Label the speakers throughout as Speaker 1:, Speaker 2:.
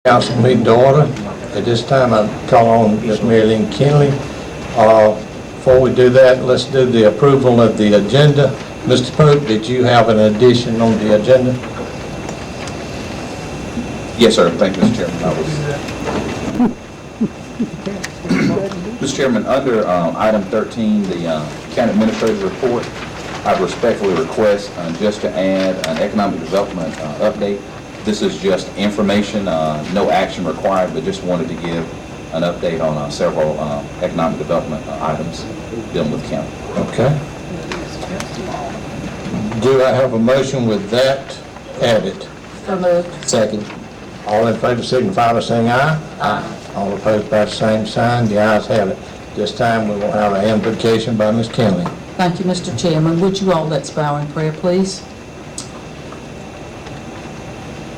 Speaker 1: Council meeting to order. At this time, I call on Ms. Mary Lynn Kinley. Before we do that, let's do the approval of the agenda. Mr. Pope, did you have an addition on the agenda?
Speaker 2: Yes, sir. Thank you, Mr. Chairman. Mr. Chairman, under item 13, the county administrator's report, I respectfully request just to add an economic development update. This is just information, no action required, but just wanted to give an update on several economic development items dealing with the county.
Speaker 1: Okay. Do I have a motion with that added?
Speaker 3: So moved.
Speaker 1: Second. All in favor signify by saying aye. Aye. All opposed by the same sign. The ayes have it. This time we will have an invocation by Ms. Kinley.
Speaker 3: Thank you, Mr. Chairman. Would you all let's bow in prayer, please?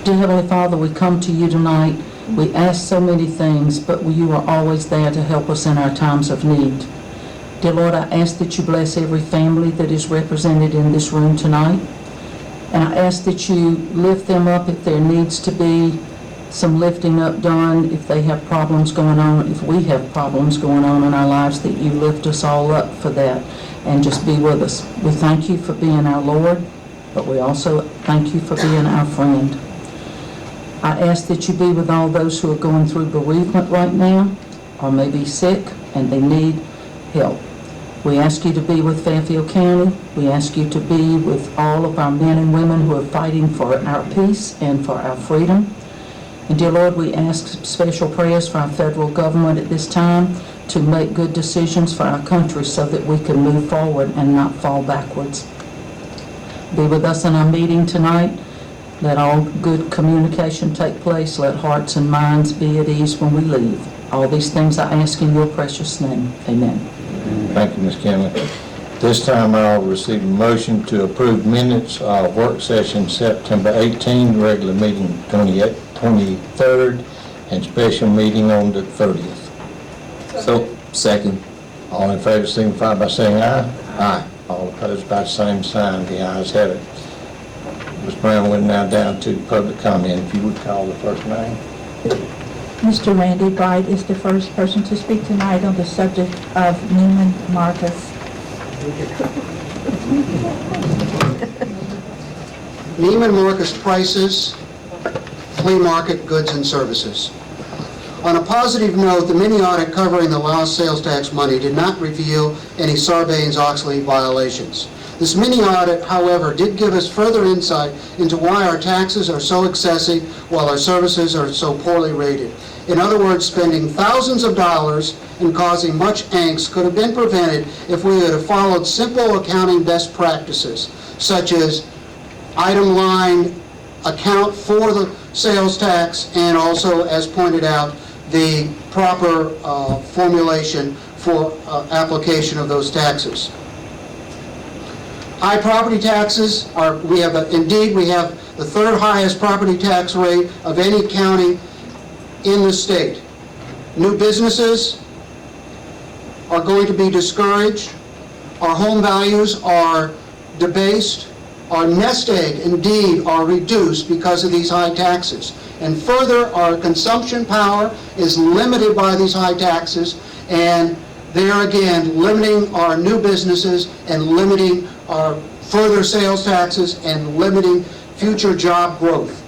Speaker 3: Dear Heavenly Father, we come to you tonight. We ask so many things, but you are always there to help us in our times of need. Dear Lord, I ask that you bless every family that is represented in this room tonight. And I ask that you lift them up if there needs to be some lifting up done, if they have problems going on, if we have problems going on in our lives, that you lift us all up for that and just be with us. We thank you for being our Lord, but we also thank you for being our friend. I ask that you be with all those who are going through bereavement right now, or may be sick and they need help. We ask you to be with Fairfield County. We ask you to be with all of our men and women who are fighting for our peace and for our freedom. And dear Lord, we ask special prayers for our federal government at this time to make good decisions for our country so that we can move forward and not fall backwards. Be with us in our meeting tonight. Let all good communication take place. Let hearts and minds be at ease when we leave. All these things I ask in your precious name. Amen.
Speaker 1: Thank you, Ms. Kinley. This time I'll receive a motion to approve minutes of work session September 18, regular meeting 23rd, and special meeting on the 30th.
Speaker 2: So, second.
Speaker 1: All in favor signify by saying aye. Aye. All opposed by the same sign. The ayes have it. Ms. Brown, we're now down to public comment. If you would call the first name.
Speaker 4: Mr. Randy Bright is the first person to speak tonight on the subject of Neiman Marcus.
Speaker 5: Neiman Marcus prices, flea market goods and services. On a positive note, the mini audit covering the lost sales tax money did not reveal any Sarbanes-Oxley violations. This mini audit, however, did give us further insight into why our taxes are so excessive while our services are so poorly rated. In other words, spending thousands of dollars and causing much angst could have been prevented if we had followed simple accounting best practices, such as item line account for the sales tax, and also, as pointed out, the proper formulation for application of those taxes. High property taxes are, we have the third highest property tax rate of any county in the state. New businesses are going to be discouraged. Our home values are debased. Our nest egg, indeed, are reduced because of these high taxes. And further, our consumption power is limited by these high taxes, and there again, limiting our new businesses and limiting our further sales taxes and limiting future job growth.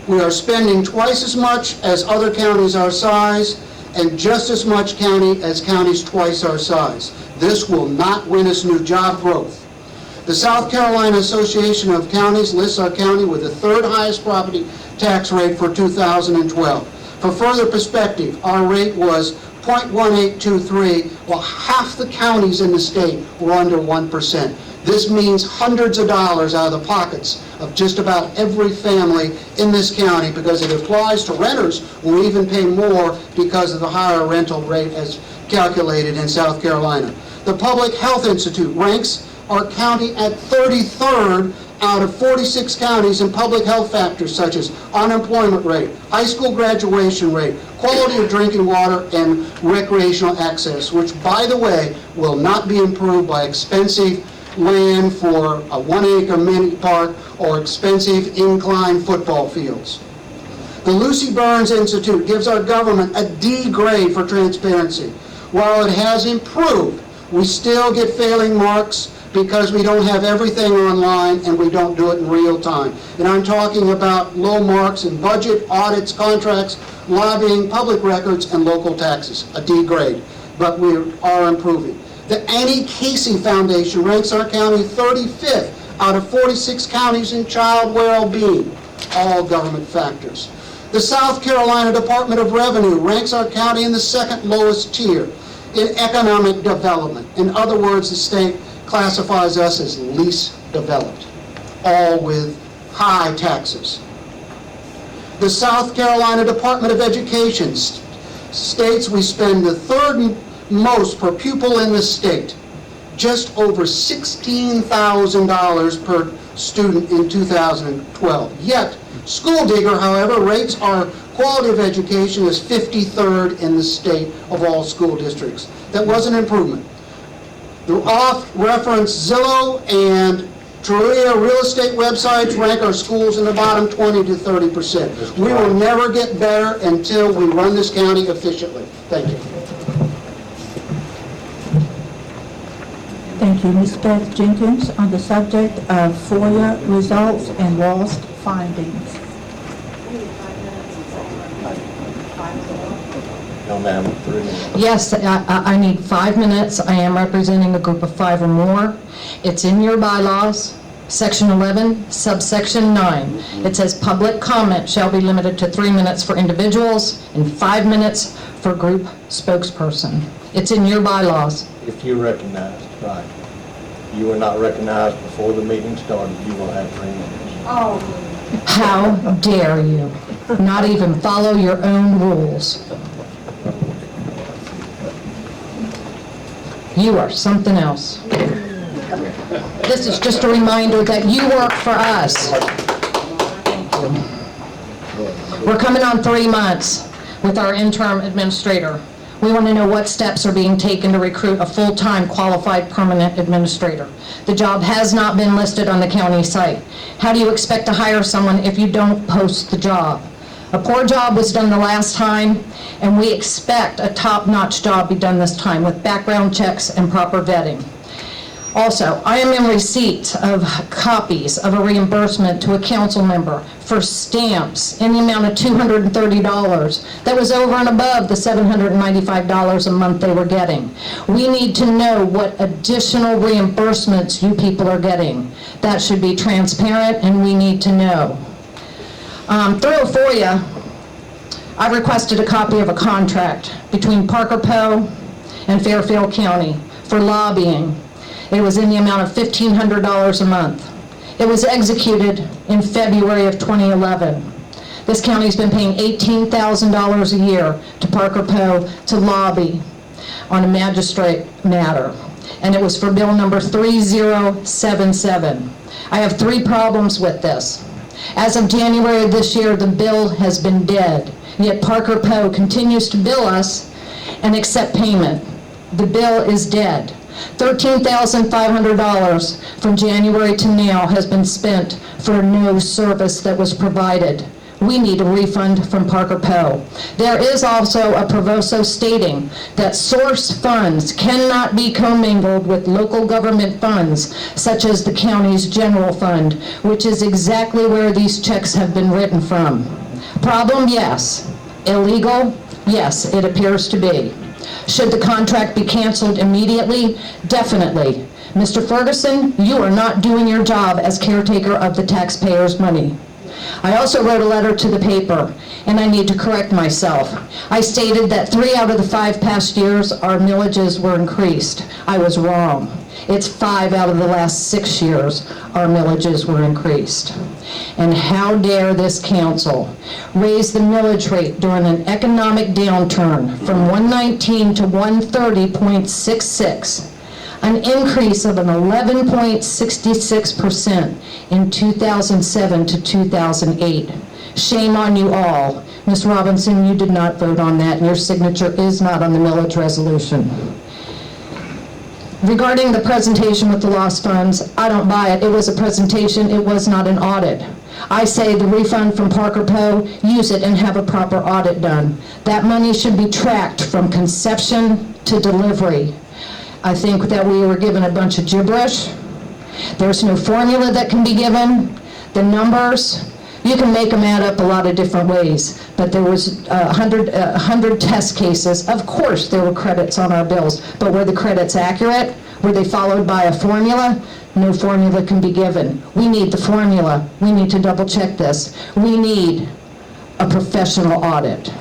Speaker 5: We are spending twice as much as other counties our size and just as much as counties twice our size. This will not win us new job growth. The South Carolina Association of Counties lists our county with the third highest property tax rate for 2012. For further perspective, our rate was 0.1823, while half the counties in the state were under 1%. This means hundreds of dollars out of the pockets of just about every family in this county, because it applies to renters who even pay more because of the higher rental rate as calculated in South Carolina. The Public Health Institute ranks our county at 33rd out of 46 counties in public health factors such as unemployment rate, high school graduation rate, quality of drinking water, and recreational access, which, by the way, will not be improved by expensive land for a 1-acre mini park or expensive incline football fields. The Lucy Burns Institute gives our government a D grade for transparency. While it has improved, we still get failing marks because we don't have everything online and we don't do it in real time. And I'm talking about low marks in budget, audits, contracts, lobbying, public records, and local taxes, a D grade. But we are improving. The Annie Casey Foundation ranks our county 35th out of 46 counties in child well-being, all government factors. The South Carolina Department of Revenue ranks our county in the second lowest tier in economic development. In other words, the state classifies us as least developed, all with high taxes. The South Carolina Department of Education states we spend the third most per pupil in the state, just over $16,000 per student in 2012. Yet, School Digger, however, rates our quality of education as 53rd in the state of all school districts. That was an improvement. The off-reference Zillow and Trulia real estate websites rank our schools in the bottom 20 to 30%. We will never get better until we run this county efficiently. Thank you.
Speaker 4: Thank you. Ms. Beth Jenkins, on the subject of FOIA results and lost findings.
Speaker 1: No, ma'am, 3 minutes.
Speaker 6: Yes, I need 5 minutes. I am representing a group of 5 or more. It's in your bylaws, Section 11, subsection 9. It says public comment shall be limited to 3 minutes for individuals and 5 minutes for group spokesperson. It's in your bylaws.
Speaker 1: If you're recognized, right. You were not recognized before the meeting started, you will have 3 minutes.
Speaker 6: How dare you not even follow your own rules? You are something else. This is just a reminder that you work for us. We're coming on 3 months with our interim administrator. We want to know what steps are being taken to recruit a full-time qualified permanent administrator. The job has not been listed on the county site. How do you expect to hire someone if you don't post the job? A poor job was done the last time, and we expect a top-notch job be done this time with background checks and proper vetting. Also, I am in receipt of copies of a reimbursement to a council member for stamps in the amount of $230. That was over and above the $795 a month they were getting. We need to know what additional reimbursements you people are getting. That should be transparent, and we need to know. Through a FOIA, I requested a copy of a contract between Parker Poe and Fairfield County for lobbying. It was in the amount of $1,500 a month. It was executed in February of 2011. This county's been paying $18,000 a year to Parker Poe to lobby on a magistrate matter, and it was for bill number 3077. I have 3 problems with this. As of January of this year, the bill has been dead, yet Parker Poe continues to bill us and accept payment. The bill is dead. $13,500 from January to now has been spent for no service that was provided. We need a refund from Parker Poe. There is also a proviso stating that source funds cannot be commingled with local government funds, such as the county's general fund, which is exactly where these checks have been written from. Problem, yes. Illegal? Yes, it appears to be. Should the contract be canceled immediately? Definitely. Mr. Ferguson, you are not doing your job as caretaker of the taxpayers' money. I also wrote a letter to the paper, and I need to correct myself. I stated that 3 out of the 5 past years our millages were increased. I was wrong. It's 5 out of the last 6 years our millages were increased. And how dare this council raise the millage rate during an economic downturn from 119 to 130.66, an increase of an 11.66% in 2007 to 2008. Shame on you all. Ms. Robinson, you did not vote on that, and your signature is not on the millage resolution. Regarding the presentation with the lost funds, I don't buy it. It was a presentation, it was not an audit. I say the refund from Parker Poe, use it and have a proper audit done. That money should be tracked from conception to delivery. I think that we were given a bunch of gibberish. There's no formula that can be given. The numbers, you can make them add up a lot of different ways, but there was 100 test cases. Of course, there were credits on our bills, but were the credits accurate? Were they followed by a formula? No formula can be given. We need the formula. We need to double check this. We need a professional audit.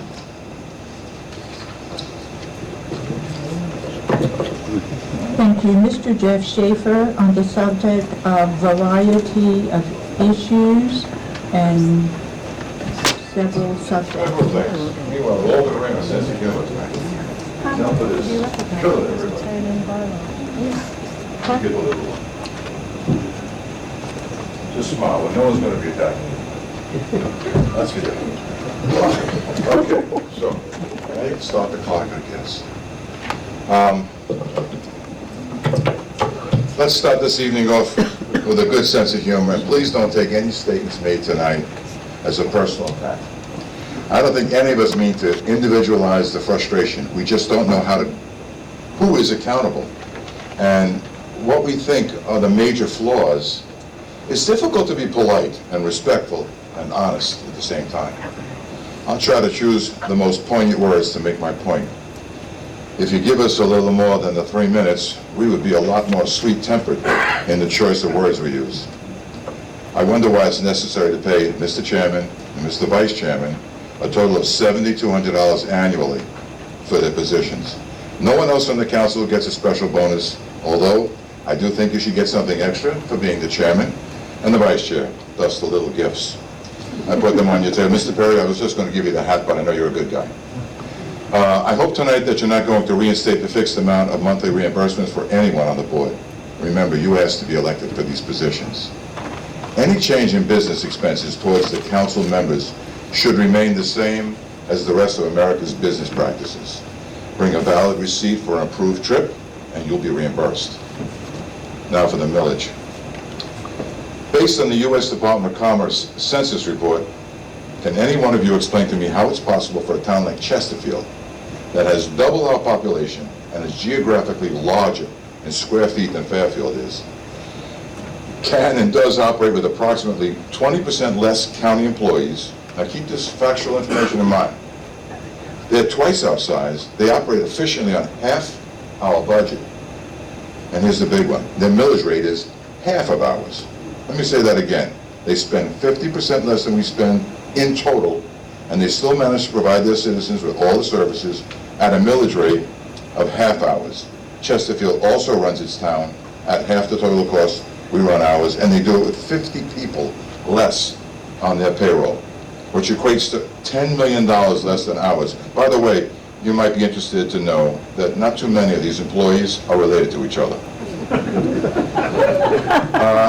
Speaker 4: Thank you. Mr. Jeff Schaefer, on the subject of variety of issues and several subjects.
Speaker 7: Meanwhile, we're all going to bring a sense of humor tonight. Enough of this killing everybody. Get a little one. Just smile, when no one's going to be attacking you. That's good. Okay, so, now you can start the clock, I guess. Let's start this evening off with a good sense of humor, and please don't take any statements made tonight as a personal attack. I don't think any of us mean to individualize the frustration. We just don't know who is accountable. And what we think are the major flaws. It's difficult to be polite and respectful and honest at the same time. I'll try to choose the most poignant words to make my point. If you give us a little more than the 3 minutes, we would be a lot more sweet-tempered in the choice of words we use. I wonder why it's necessary to pay Mr. Chairman and Mr. Vice Chairman a total of $7,200 annually for their positions. No one else on the council gets a special bonus, although I do think you should get something extra for being the chairman and the vice chair, thus the little gifts. I put them on your table. Mr. Perry, I was just going to give you the hat, but I know you're a good guy. I hope tonight that you're not going to reinstate the fixed amount of monthly reimbursements for anyone on the board. Remember, you asked to be elected for these positions. Any change in business expenses towards the council members should remain the same as the rest of America's business practices. Bring a valid receipt for an approved trip, and you'll be reimbursed. Now for the millage. Based on the U.S. Department of Commerce census report, can any one of you explain to me how it's possible for a town like Chesterfield, that has double our population and is geographically larger in square feet than Fairfield is, can and does operate with approximately 20% less county employees? Now keep this factual information in mind. They're twice our size. They operate efficiently on half our budget. And here's the big one. Their millage rate is half of ours. Let me say that again. They spend 50% less than we spend in total, and they still manage to provide their citizens with all the services at a millage rate of half ours. Chesterfield also runs its town at half the total cost we run ours, and they do it with 50 people less on their payroll, which equates to $10 million less than ours. By the way, you might be interested to know that not too many of these employees are related to each other.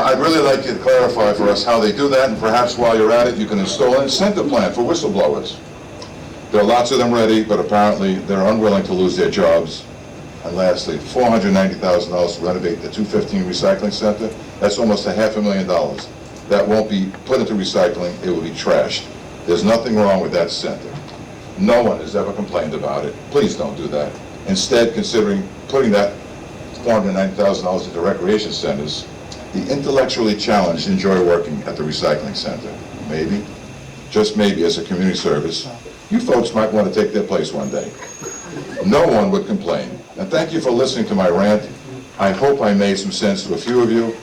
Speaker 7: I'd really like you to clarify for us how they do that, and perhaps while you're at it, you can install an incentive plan for whistleblowers. There are lots of them ready, but apparently they're unwilling to lose their jobs. And lastly, $490,000 to renovate the 215 recycling center. That's almost $500,000. That won't be put into recycling, it will be trashed. There's nothing wrong with that center. No one has ever complained about it. Please don't do that. Instead, considering putting that $490,000 into recreation centers, the intellectually challenged enjoy working at the recycling center. Maybe, just maybe as a community service, you folks might want to take their place one day. No one would complain. And thank you for listening to my rant. I hope I made some sense to a few of you,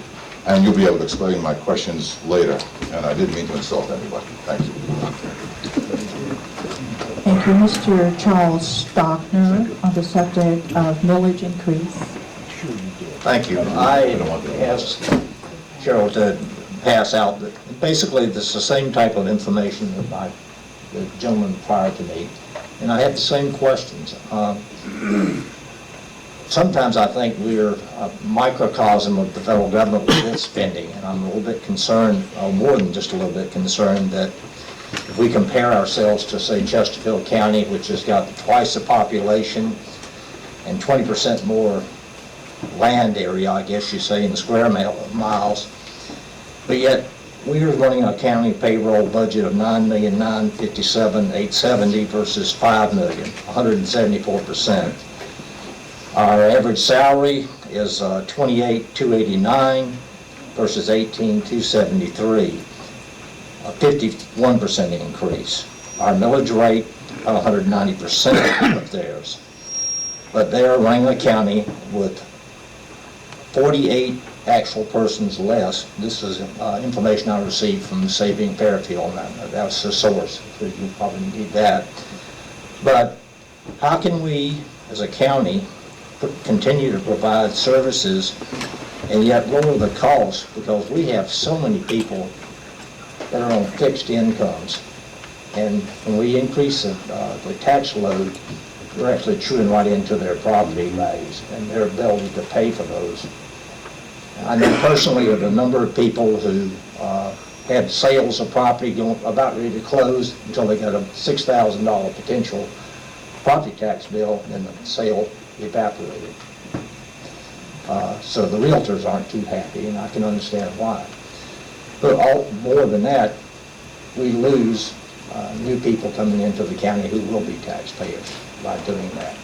Speaker 7: and you'll be able to explain my questions later. And I didn't mean to insult anybody. Thank you.
Speaker 4: Thank you. Mr. Charles Stockner, on the subject of millage increase.
Speaker 8: Thank you. I asked Cheryl to pass out, basically this is the same type of information that the gentleman prior to me, and I had the same questions. Sometimes I think we're a microcosm of the federal government with its spending, and I'm a little bit concerned, or more than just a little bit concerned, that if we compare ourselves to, say, Chesterfield County, which has got twice the population and 20% more land area, I guess you say, in square miles. But yet, we are running a county payroll budget of $9,957,870 versus $5 million, 174%. Our average salary is $28,289 versus $18,273, a 51% increase. Our millage rate, 190% of theirs. But they are running a county with 48 actual persons less. This is information I received from Saving Fairfield, and that's the source, so you probably need that. But how can we, as a county, continue to provide services and yet lower the cost, because we have so many people that are on fixed incomes, and when we increase the tax load, we're actually chewing right into their property values and their ability to pay for those. I know personally of a number of people who had sales of property about ready to close until they got a $6,000 potential property tax bill, and the sale evaporated. So the realtors aren't too happy, and I can understand why. But more than that, we lose new people coming into the county who will be taxpayers by doing that.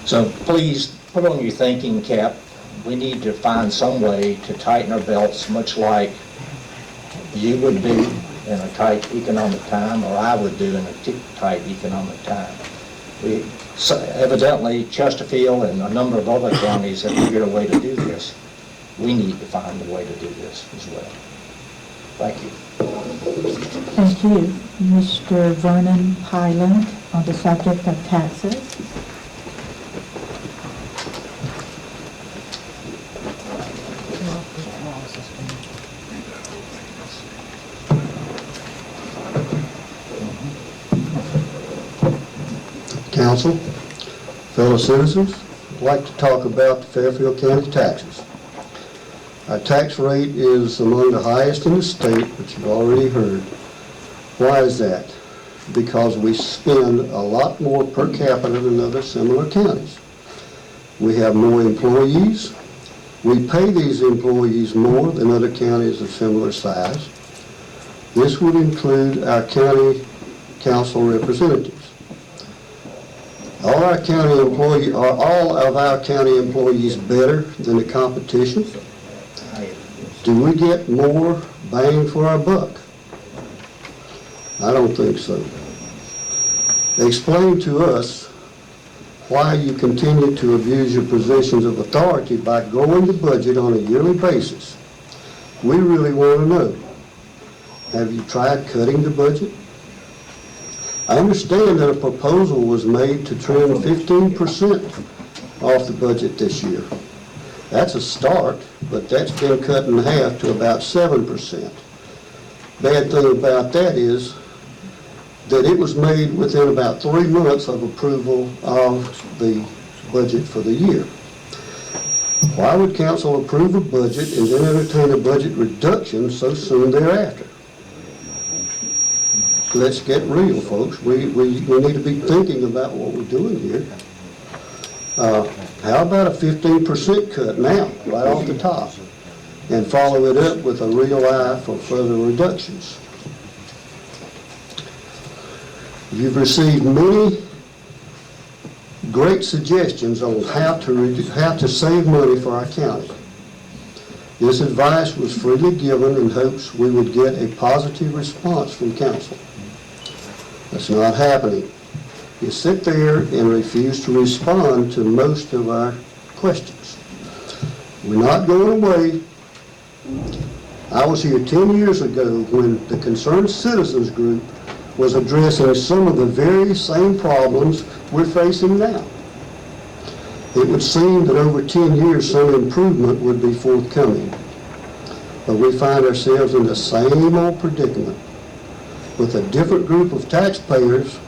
Speaker 8: So please put on your thinking cap. We need to find some way to tighten our belts, much like you would do in a tight economic time, or I would do in a tight economic time. Evidently, Chesterfield and a number of other counties have figured a way to do this. We need to find a way to do this as well. Thank you.
Speaker 4: Thank you. Mr. Vernon Highland on the subject of taxes.
Speaker 9: Council, fellow citizens, I'd like to talk about the Fairfield County taxes. Our tax rate is among the highest in the state, which you've already heard. Why is that? Because we spend a lot more per capita than other similar counties. We have more employees. We pay these employees more than other counties of similar size. This would include our county council representatives. Are all of our county employees better than the competition? Do we get more bang for our buck? I don't think so. Explain to us why you continue to abuse your positions of authority by growing the budget on a yearly basis. We really want to know. Have you tried cutting the budget? I understand that a proposal was made to trim 15% off the budget this year. That's a start, but that's been cut in half to about 7%. Bad thing about that is that it was made within about 3 months of approval of the budget for the year. Why would council approve a budget and then entertain a budget reduction so soon thereafter? Let's get real, folks. We need to be thinking about what we're doing here. How about a 15% cut now, right off the top, and follow it up with a real eye for further reductions? You've received many great suggestions on how to save money for our county. This advice was freely given in hopes we would get a positive response from council. That's not happening. You sit there and refuse to respond to most of our questions. We're not going away. I was here 10 years ago when the Concerned Citizens Group was addressing some of the very same problems we're facing now. It would seem that over 10 years some improvement would be forthcoming. But we find ourselves in the same old predicament, with a different group of taxpayers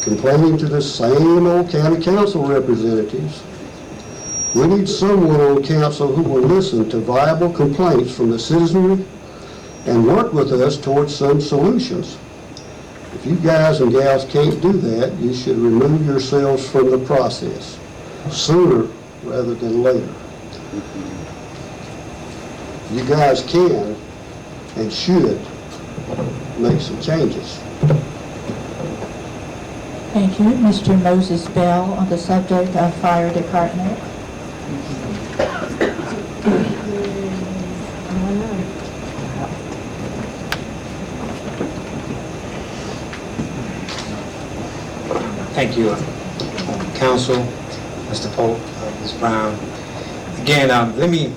Speaker 9: complaining to the same old county council representatives. We need someone on council who will listen to viable complaints from the citizenry and work with us towards some solutions. If you guys and gals can't do that, you should remove yourselves from the process, sooner rather than later. You guys can and should make some changes.
Speaker 4: Thank you. Mr. Moses Bell on the subject of fire department.
Speaker 10: Thank you, Council, Mr. Pope, Ms. Brown. Again, let me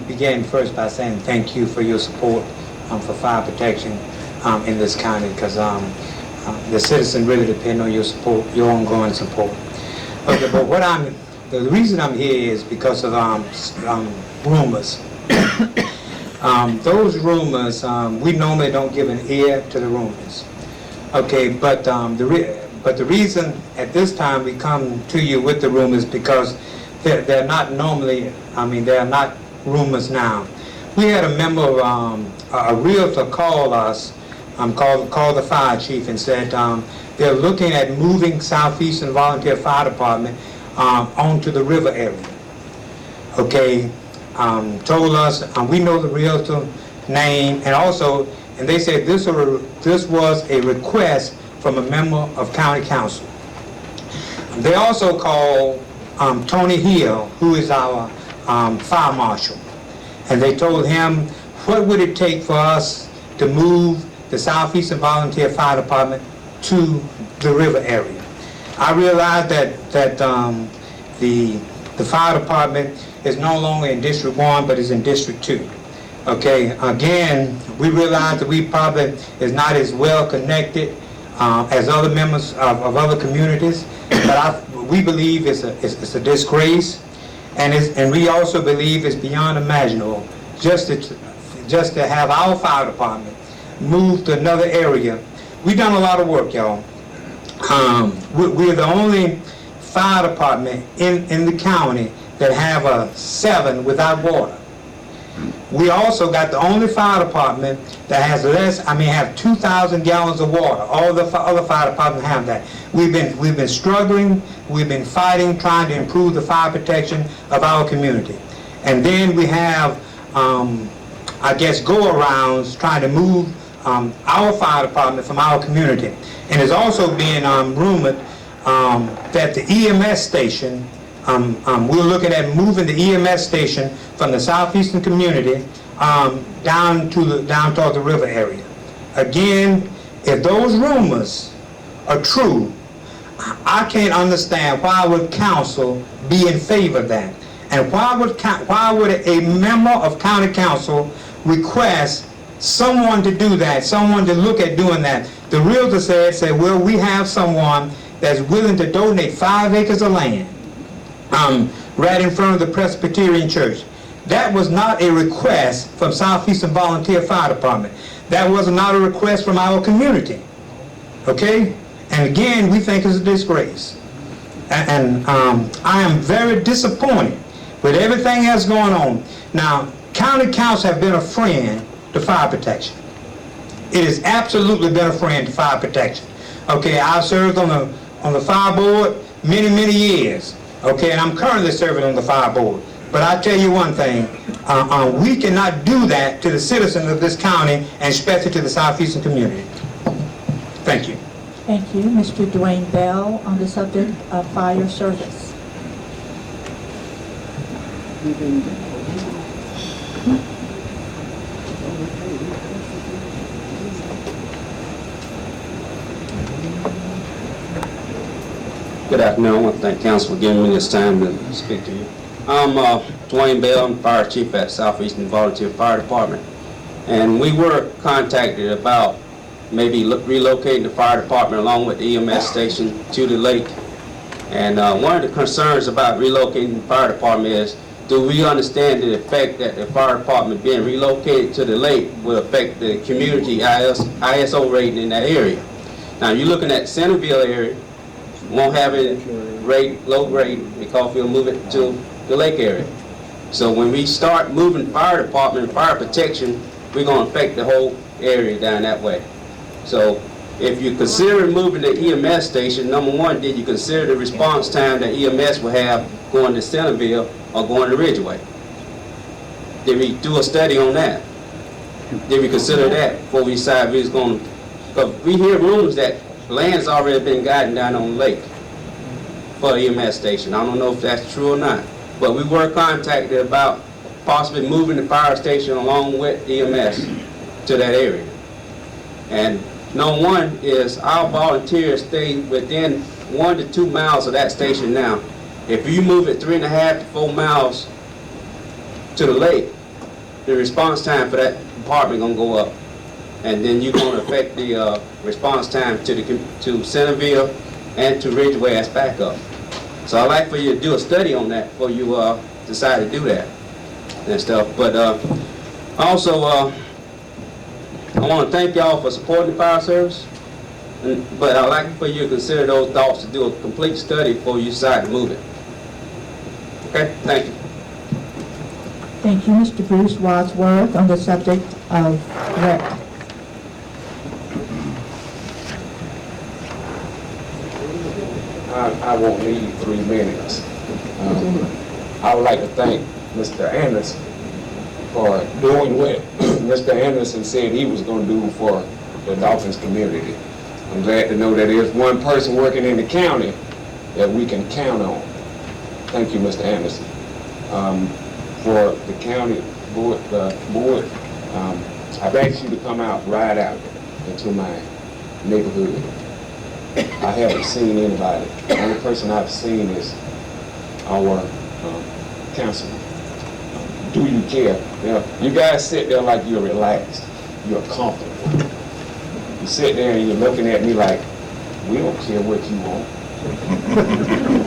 Speaker 10: begin first by saying thank you for your support for fire protection in this county, because the citizens really depend on your support, your ongoing support. Okay, but the reason I'm here is because of rumors. Those rumors, we normally don't give an ear to the rumors. Okay, but the reason at this time we come to you with the rumors because they're not normally, they're not rumors now. We had a member, a realtor call us, called the fire chief and said they're looking at moving Southeastern Volunteer Fire Department onto the river area. Okay, told us, we know the realtor name, and they said this was a request from a member of county council. They also called Tony Hill, who is our fire marshal, and they told him, what would it take for us to move the Southeastern Volunteer Fire Department to the river area? I realized that the fire department is no longer in District 1, but is in District 2. Okay, again, we realize that we probably is not as well connected as other members of other communities, but we believe it's a disgrace, and we also believe it's beyond imaginable just to have our fire department move to another area. We've done a lot of work, y'all. We're the only fire department in the county that have a 7 without water. We also got the only fire department that has have 2,000 gallons of water. All the other fire departments have that. We've been struggling, we've been fighting, trying to improve the fire protection of our community. And then we have, go-arounds trying to move our fire department from our community. And it's also being rumored that the EMS station, we're looking at moving the EMS station from the southeastern community down toward the river area. Again, if those rumors are true, I can't understand why would council be in favor of that, and why would a member of county council request someone to do that, someone to look at doing that. The realtor said, well, we have someone that's willing to donate 5 acres of land right in front of the Presbyterian Church. That was not a request from Southeastern Volunteer Fire Department. That was not a request from our community. Okay? And again, we think it's a disgrace. And I am very disappointed with everything that's going on. Now, county council have been a friend to fire protection. It has absolutely been a friend to fire protection. Okay, I've served on the fire board many years. Okay, and I'm currently serving on the fire board. But I tell you one thing, we cannot do that to the citizens of this county, and especially to the southeastern community. Thank you.
Speaker 4: Thank you. Mr. Dwayne Bell on the subject of fire service.
Speaker 11: Good afternoon. I want to thank council for giving me this time to speak to you. I'm Dwayne Bell, I'm Fire Chief at Southeastern Volunteer Fire Department. And we were contacted about maybe relocating the fire department along with the EMS station to the lake. And one of the concerns about relocating the fire department is, do we understand the effect that the fire department being relocated to the lake will affect the community ISO rating in that area? Now you're looking at Centerville area, won't have any low rate because we'll move it to the lake area. So when we start moving fire department and fire protection, we're going to affect the whole area down that way. So If you consider moving the EMS station, number one, did you consider the response time that EMS will have going to Centerville or going to Ridgeway? Did we do a study on that? Did we consider that before we decide we was going to? Because we hear rumors that land's already been gotten down on the lake for the EMS station. I don't know if that's true or not. But we were contacted about possibly moving the fire station along with EMS to that area. And number one is our volunteers stay within 1 to 2 miles of that station now. If you move it 3.5 to 4 miles to the lake, the response time for that department gonna go up. And then you're gonna affect the response time to Centerville and to Ridgeway as backup. So I'd like for you to do a study on that before you decide to do that and stuff. But also, I want to thank y'all for supporting the fire service. But I'd like for you to consider those thoughts to do a complete study before you decide to move it. Okay, thank you.
Speaker 4: Thank you, Mr. Bruce Wadsworth, on the subject of rec.
Speaker 12: I won't need 3 minutes. I would like to thank Mr. Anderson for doing what Mr. Anderson said he was going to do for the Dolphins community. I'm glad to know that there's one person working in the county that we can count on. Thank you, Mr. Anderson. For the county board, I've asked you to come out, ride out into my neighborhood. I haven't seen anybody. The only person I've seen is our councilman. Do you care? You guys sit there like you're relaxed. You're comfortable. You sit there and you're looking at me like, we don't care what you want.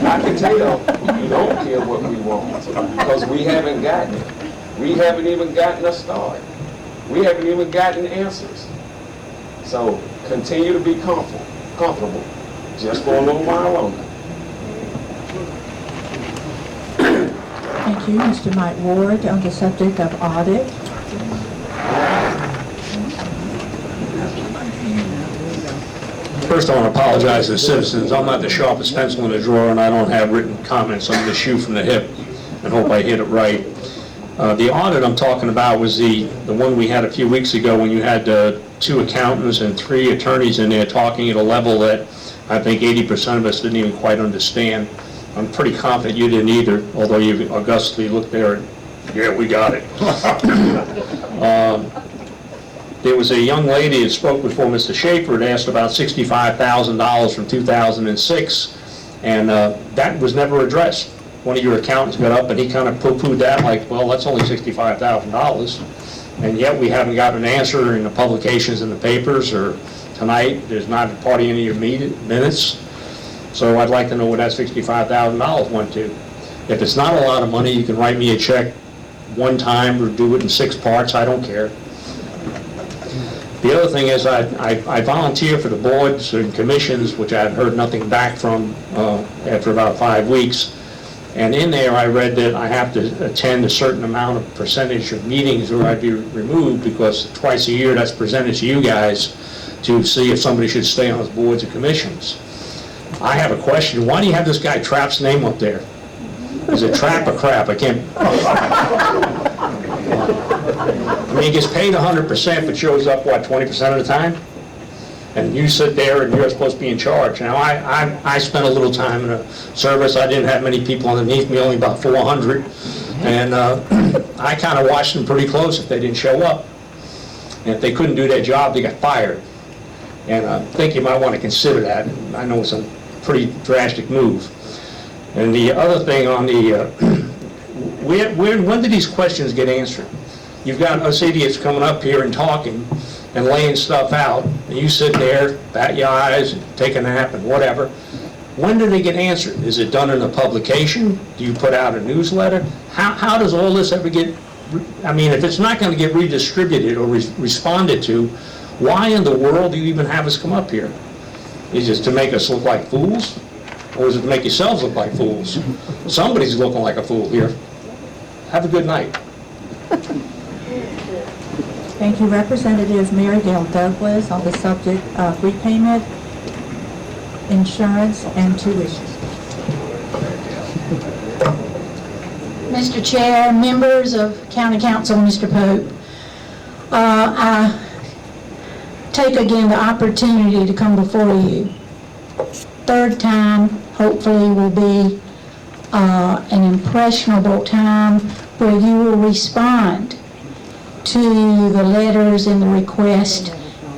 Speaker 12: I can tell you don't care what we want because we haven't gotten it. We haven't even gotten a start. We haven't even gotten answers. So continue to be comfortable just for a little while longer.
Speaker 4: Thank you, Mr. Mike Ward, on the subject of audit.
Speaker 13: First, I want to apologize to the citizens. I'm not the sharpest pencil in the drawer, and I don't have written comments. I'm just shoot from the hip and hope I hit it right. The audit I'm talking about was the one we had a few weeks ago when you had 2 accountants and 3 attorneys in there talking at a level that I think 80% of us didn't even quite understand. I'm pretty confident you didn't either, although you augustly looked there and, yeah, we got it. There was a young lady that spoke before Mr. Schaefer that asked about $65,000 from 2006, and that was never addressed. One of your accountants got up and he kind of poo-pooed that like, well, that's only $65,000. And yet we haven't got an answer in the publications in the papers, or tonight there's not a part of any of your minutes. So I'd like to know where that $65,000 went to. If it's not a lot of money, you can write me a check one time or do it in 6 parts, I don't care. The other thing is I volunteer for the boards and commissions, which I've heard nothing back from after about 5 weeks. And in there I read that I have to attend a certain amount of percentage of meetings or I'd be removed, because twice a year that's presented to you guys to see if somebody should stay on those boards and commissions. I have a question. Why do you have this guy Trapp's name up there? Is it Trap or Crap? I can't... I mean, he gets paid 100%, but shows up, what, 20% of the time? And you sit there and you're supposed to be in charge. Now, I spent a little time in a service. I didn't have many people underneath me, only about 400. And I kind of watched them pretty close if they didn't show up. And if they couldn't do their job, they got fired. And I think you might want to consider that. I know it's a pretty drastic move. And the other thing on the, when do these questions get answered? You've got us idiots coming up here and talking and laying stuff out, and you sit there, bat your eyes, and take a nap and whatever. When do they get answered? Is it done in a publication? Do you put out a newsletter? How does all this ever get, I mean, if it's not going to get redistributed or responded to, why in the world do you even have us come up here? Is it to make us look like fools? Or is it to make yourselves look like fools? Somebody's looking like a fool here. Have a good night.
Speaker 4: Thank you. Representative Mary Dale Douglas on the subject of repayment, insurance, and tuition.
Speaker 6: Mr. Chair, members of County Council, Mr. Pope, I take again the opportunity to come before you. Third time, hopefully, will be an impressionable time where you will respond to the letters and the requests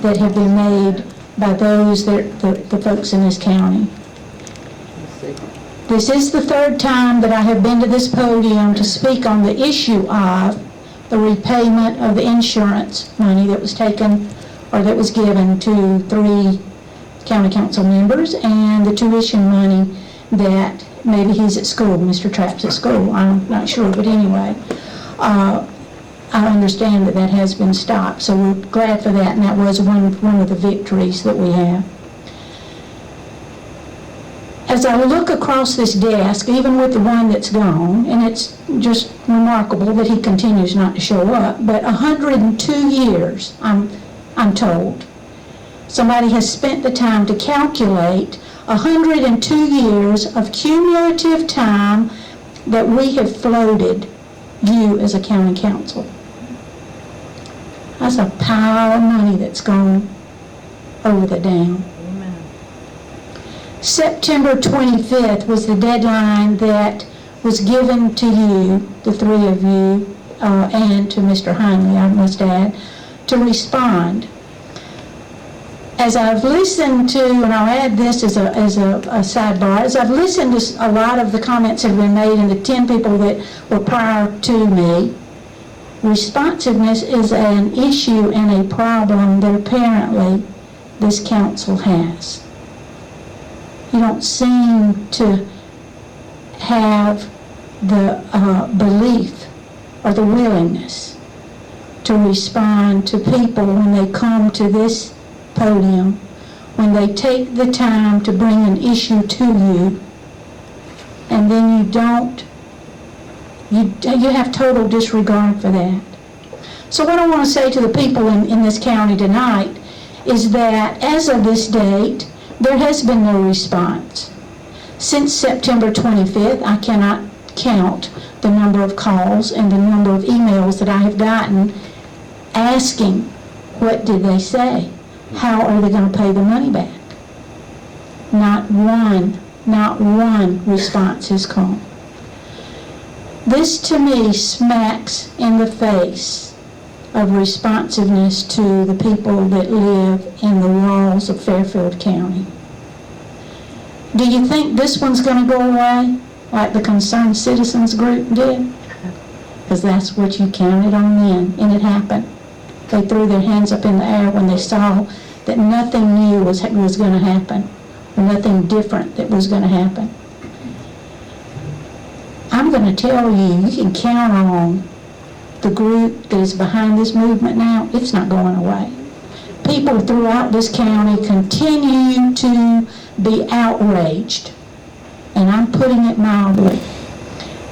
Speaker 6: that have been made by those the folks in this county. This is the third time that I have been to this podium to speak on the issue of the repayment of the insurance money that was taken or that was given to 3 county council members, and the tuition money that maybe he's at school, Mr. Trapp's at school, I'm not sure, but anyway, I understand that that has been stopped, so we're glad for that, and that was one of the victories that we have. As I look across this desk, even with the one that's gone, and it's just remarkable that he continues not to show up, but 102 years, I'm told, somebody has spent the time to calculate 102 years of cumulative time that we have floated you as a county council. That's a pile of money that's gone over the dam. September 25th was the deadline that was given to you, the 3 of you, and to Mr. Heinley, I must add, to respond. As I've listened to, and I'll add this as a sidebar, as I've listened to a lot of the comments that have been made and the 10 people that were prior to me, responsiveness is an issue and a problem that apparently this council has. You don't seem to have the belief or the willingness to respond to people when they come to this podium, when they take the time to bring an issue to you, and then you have total disregard for that. So what I want to say to the people in this county tonight is that as of this date, there has been no response. Since September 25th, I cannot count the number of calls and the number of emails that I have gotten asking, what did they say? How are they going to pay the money back? Not one response has come. This to me smacks in the face of responsiveness to the people that live in the walls of Fairfield County. Do you think this one's going to go away like the Concerned Citizens Group did? Because that's what you counted on then, and it happened. They threw their hands up in the air when they saw that nothing new was going to happen, or nothing different that was going to happen. I'm going to tell you, you can count on the group that is behind this movement now. It's not going away. People throughout this county continue to be outraged, and I'm putting it mildly,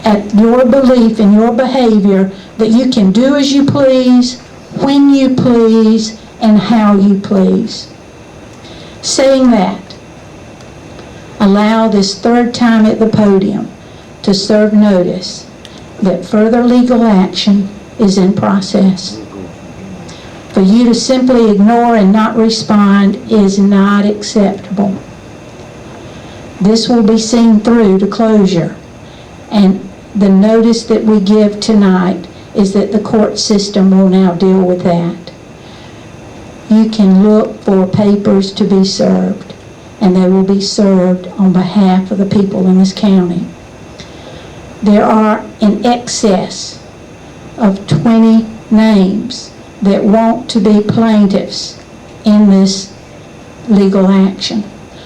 Speaker 6: at your belief and your behavior that you can do as you please, when you please, and how you please. Saying that, allow this third time at the podium to serve notice that further legal action is in process. For you to simply ignore and not respond is not acceptable. This will be seen through to closure, and the notice that we give tonight is that the court system will now deal with that. You can look for papers to be served, and they will be served on behalf of the people in this county. There are in excess of 20 names that want to be plaintiffs in this legal action.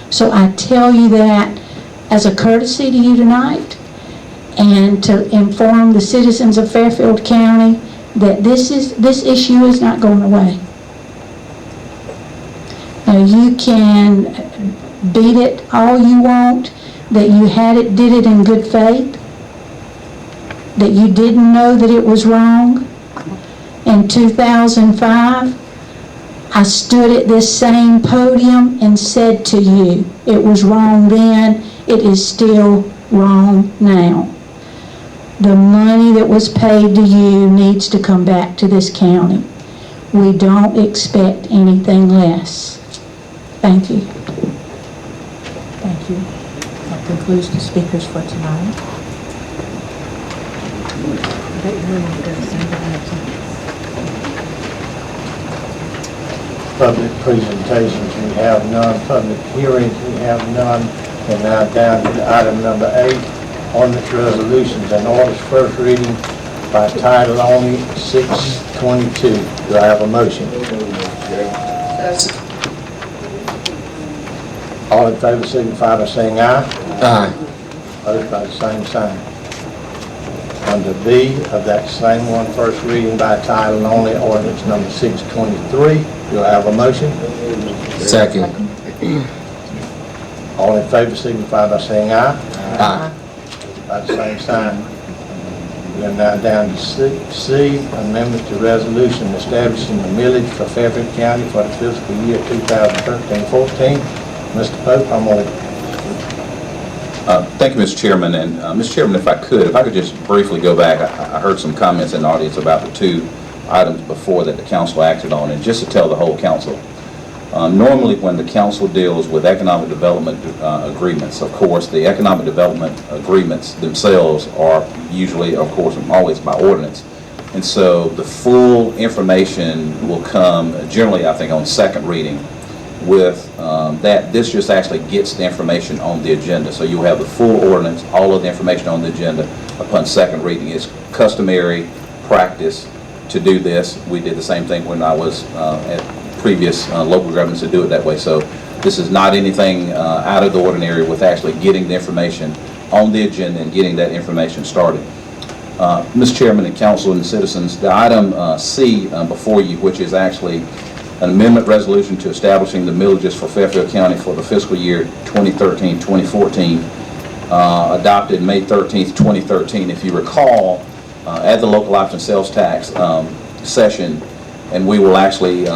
Speaker 6: So I tell you that as a courtesy to you tonight, and to inform the citizens of Fairfield County that this issue is not going away. Now you can beat it all you want, that you did it in good faith, that you didn't know that it was wrong,
Speaker 4: In 2005, I stood at this same podium and said to you, it was wrong then, it is still wrong now. The money that was paid to you needs to come back to this county. We don't expect anything less. Thank you. Thank you. That concludes the speakers for tonight.
Speaker 1: Public presentations, we have none. Public hearings, we have none. And now down to item number 8, ordinance resolutions and orders, first reading by title only, 622. Do I have a motion? All in favor signify by saying aye. Aye. Opposed by the same sign. Under B of that same one, first reading by title only, ordinance number 623. Do I have a motion?
Speaker 14: Second.
Speaker 1: All in favor signify by saying aye.
Speaker 14: Aye.
Speaker 1: By the same sign. We are now down to C, amendment to resolution establishing the millage for Fairfield County for the fiscal year 2013-14. Mr. Pope, I'm going to...
Speaker 2: Thank you, Mr. Chairman. And Mr. Chairman, if I could just briefly go back. I heard some comments in the audience about the 2 items before that the council acted on, and just to tell the whole council, normally when the council deals with economic development agreements, of course, the economic development agreements themselves are usually, of course, always by ordinance. And so the full information will come generally, I think, on second reading with that. This just actually gets the information on the agenda. So you'll have the full ordinance, all of the information on the agenda upon second reading. It's customary practice to do this. We did the same thing when I was at previous local governments to do it that way. So this is not anything out of the ordinary with actually getting the information on the agenda and getting that information started. Mr. Chairman and council and citizens, the item C before you, which is actually an amendment resolution to establishing the millages for Fairfield County for the fiscal year 2013-2014, adopted May 13th, 2013. If you recall, at the local option sales tax session, and we will actually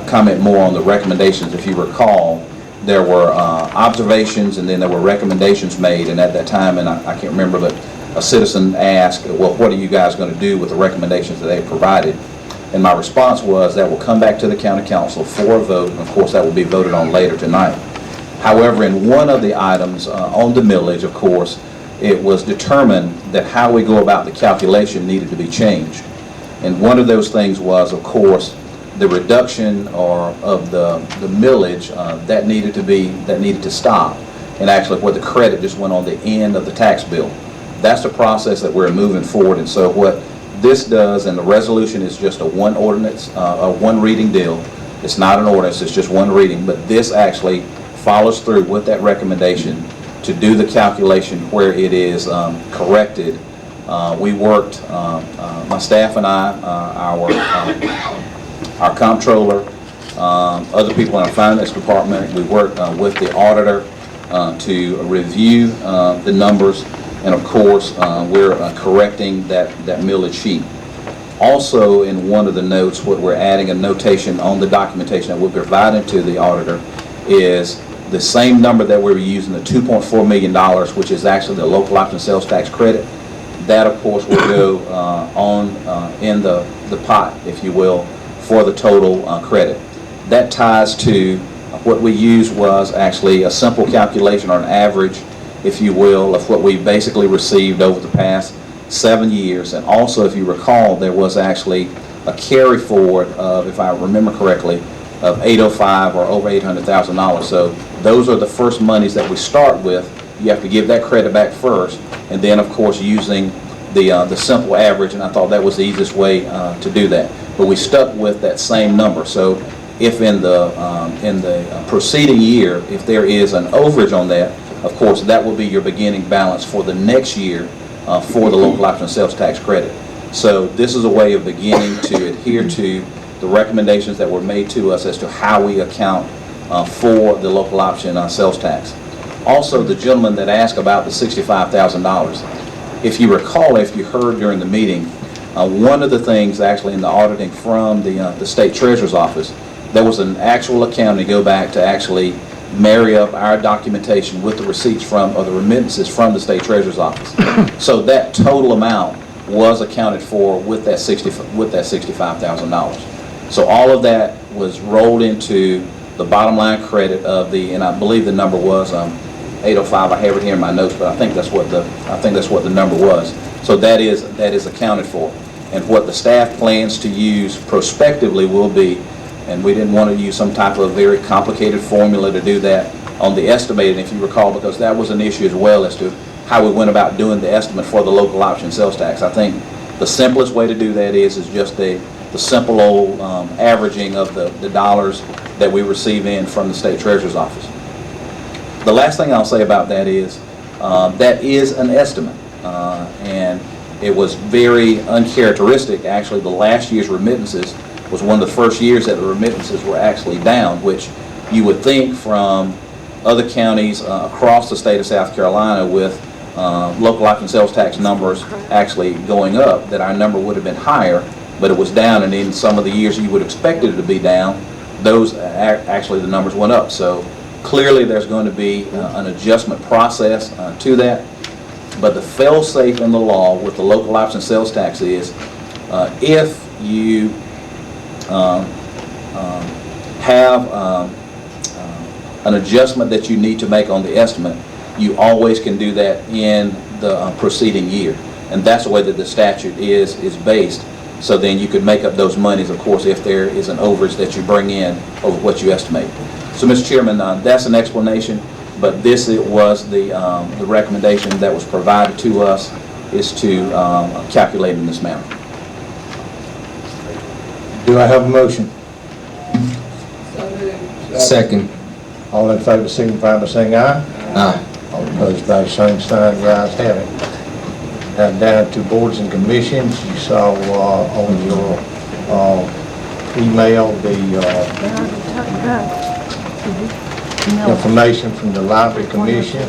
Speaker 2: comment more on the recommendations. If you recall, there were observations and then there were recommendations made, and at that time, and I can't remember, but a citizen asked, well, what are you guys going to do with the recommendations that they provided? And my response was that will come back to the county council for a vote, and of course that will be voted on later tonight. However, in one of the items on the millage, of course, it was determined that how we go about the calculation needed to be changed. And one of those things was, of course, the reduction of the millage that needed to stop, and actually where the credit just went on the end of the tax bill. That's the process that we're moving forward. And so what this does, and the resolution is just a one ordinance, a one reading deal. It's not an ordinance, it's just one reading, but this actually follows through with that recommendation to do the calculation where it is corrected. We worked, my staff and I, our comptroller, other people in our finance department, we worked with the auditor to review the numbers. And of course, we're correcting that millage sheet. Also, in one of the notes, what we're adding a notation on the documentation that we're providing to the auditor is the same number that we were using, the $2.4 million, which is actually the local option sales tax credit. That, of course, will go on in the pot, if you will, for the total credit. That ties to what we used was actually a simple calculation or an average, if you will, of what we basically received over the past 7 years. And also, if you recall, there was actually a carry forward of, if I remember correctly, of $805 or over $800,000. So those are the first monies that we start with. You have to give that credit back first, and then of course using the simple average, and I thought that was the easiest way to do that. But we stuck with that same number. So if in the preceding year, if there is an overage on that, of course, that will be your beginning balance for the next year for the local option sales tax credit. So this is a way of beginning to adhere to the recommendations that were made to us as to how we account for the local option sales tax. Also, the gentleman that asked about the $65,000, if you recall, if you heard during the meeting, One of the things actually in the auditing from the state treasurer's office, there was an actual accounting to go back to actually marry up our documentation with the receipts from, or the remittances from the state treasurer's office. So that total amount was accounted for with that $65,000. So all of that was rolled into the bottom line credit of the, and I believe the number was 805. I have it here in my notes, but I think that's what the number was. So that is accounted for. And what the staff plans to use prospectively will be, and we didn't want to use some type of very complicated formula to do that on the estimated, if you recall, because that was an issue as well as to how we went about doing the estimate for the local option sales tax. I think the simplest way to do that is just the simple old averaging of the dollars that we receive in from the state treasurer's office. The last thing I'll say about that is an estimate, and it was very uncharacteristic. Actually, the last year's remittances was one of the first years that the remittances were actually down, which you would think from other counties across the state of South Carolina with local option sales tax numbers actually going up, that our number would have been higher, but it was down, and in some of the years you would expect it to be down, those actually the numbers went up. So clearly there's going to be an adjustment process to that, but the fail-safe in the law with the local option sales tax is if you have an adjustment that you need to make on the estimate, you always can do that in the preceding year. And that's the way that the statute is based. So then you could make up those monies, of course, if there is an overage that you bring in over what you estimate. So, Mr. Chairman, that's an explanation, but this was the recommendation that was provided to us, is to calculate in this manner.
Speaker 1: Do I have a motion?
Speaker 14: Second.
Speaker 1: All in favor signify by saying aye.
Speaker 14: Aye.
Speaker 1: All opposed by the same sign, the ayes have it. Now down to boards and commissions. You saw on your email the information from the Library Commission.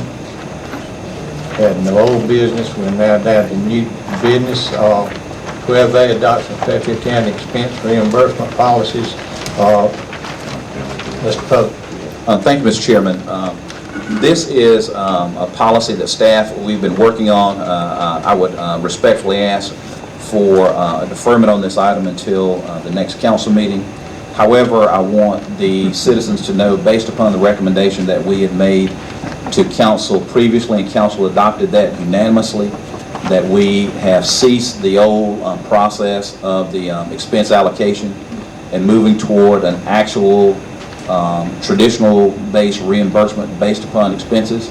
Speaker 1: Had no old business. We're now down to new business. 12A, adoption of Fairfield County expense reimbursement policies. Mr. Pope.
Speaker 2: Thank you, Mr. Chairman. This is a policy that staff, we've been working on. I would respectfully ask for a deferment on this item until the next council meeting. However, I want the citizens to know, based upon the recommendation that we had made to council previously, and council adopted that unanimously, that we have ceased the old process of the expense allocation and moving toward an actual traditional based reimbursement based upon expenses.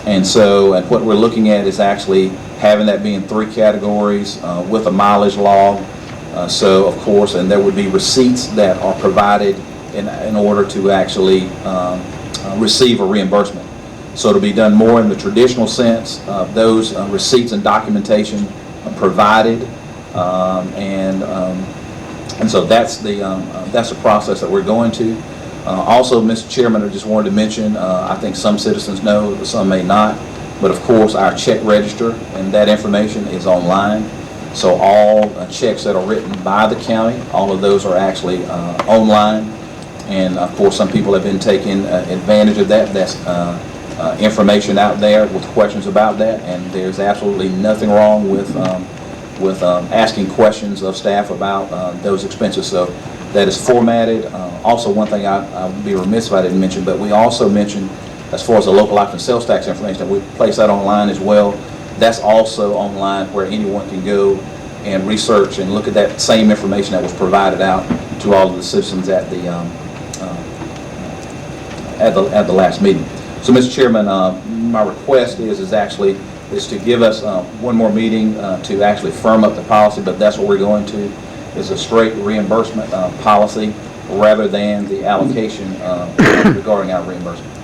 Speaker 2: And so, and what we're looking at is actually having that be in 3 categories with a mileage log. So of course, and there would be receipts that are provided in order to actually receive a reimbursement. So it'll be done more in the traditional sense of those receipts and documentation provided, and so that's the process that we're going to. Also, Mr. Chairman, I just wanted to mention, I think some citizens know, some may not, but of course our check register and that information is online. So all checks that are written by the county, all of those are actually online. And of course, some people have been taking advantage of that. That's information out there with questions about that, and there's absolutely nothing wrong with asking questions of staff about those expenses. So that is formatted. Also, one thing I would be remiss if I didn't mention, but we also mentioned, as far as the local option sales tax information, that we place that online as well. That's also online where anyone can go and research and look at that same information that was provided out to all of the citizens at the last meeting. So, Mr. Chairman, my request is to give us one more meeting to actually firm up the policy, but that's what we're going to, is a straight reimbursement policy rather than the allocation regarding our reimbursement.